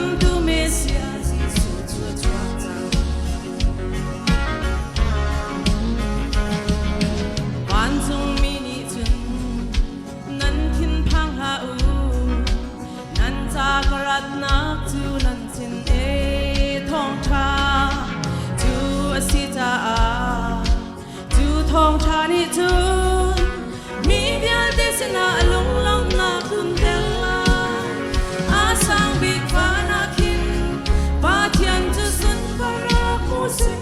come to Messiah Jesus to attract Van sung mini chun nan kin phang ha u nan cha karat nak tu nan sin e thong tha tu asita a tu thong tha ni tu mi bial te sina long long na kun tel la a sang big fana kin pa thian tu sun para ku se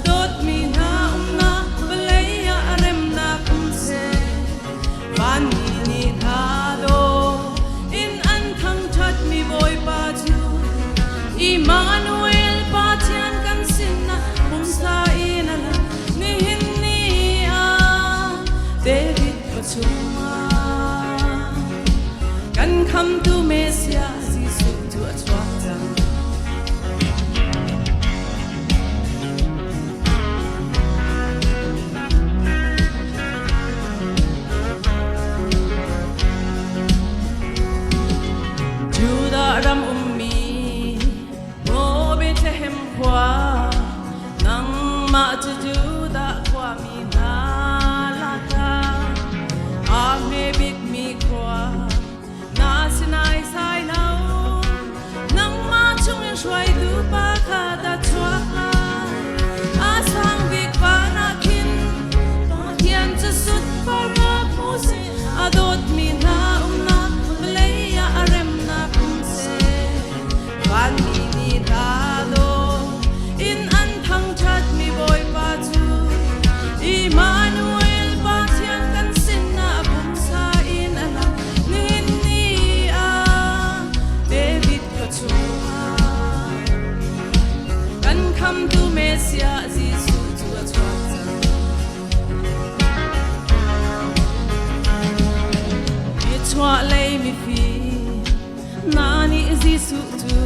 dot mi na na belaya rem na kum se van ni tha do in an thang that mi boy pa chu Emmanuel pa thian kan sin na kum sa in ala ni hin ni a David pa chu can come to Messiah Jesus to attract Judah ram ummi mo Bethlehem kwa nang ma chu Judah kwa mi na la ka a me big mi kwa na sinai sai nau nang ma chung en shwai du pa kha da chwa a sang big pa na kin pa thian chu sut pa ra mu se a dot mi na na leya arem na kum se van mi ni da do in an thang chat mi boy pa chu Emmanuel pa thian kan sin na bum sa in ala nin ni a David pa chu can come to Messiah Jesus to attract Chwa lay mi fi nani Jisu tu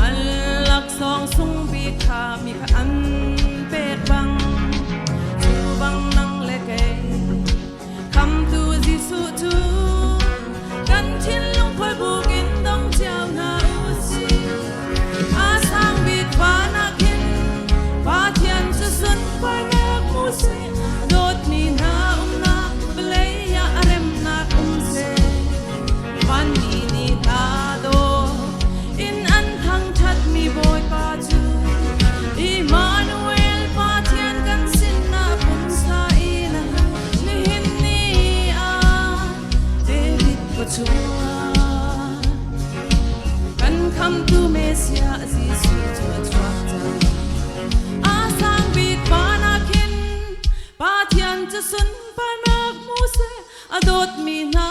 alak song sung bi kha mi kha an pek bang chu bang nang le ke come to Jisu tu kan thin lung phoi bu gin dong chao na u si a sang bi pa na kin pa thian chu sun pa na mu se dot mi na na belaya arem na kum se van ni ni ta do in an thang that mi boy pa chu Emmanuel pa thian kan sin na pum sa ina ni hin ni a David pa chu can come to Messiah Jesus to attract a sang big pa na kin pa thian chu sun pa na mu se a dot mi na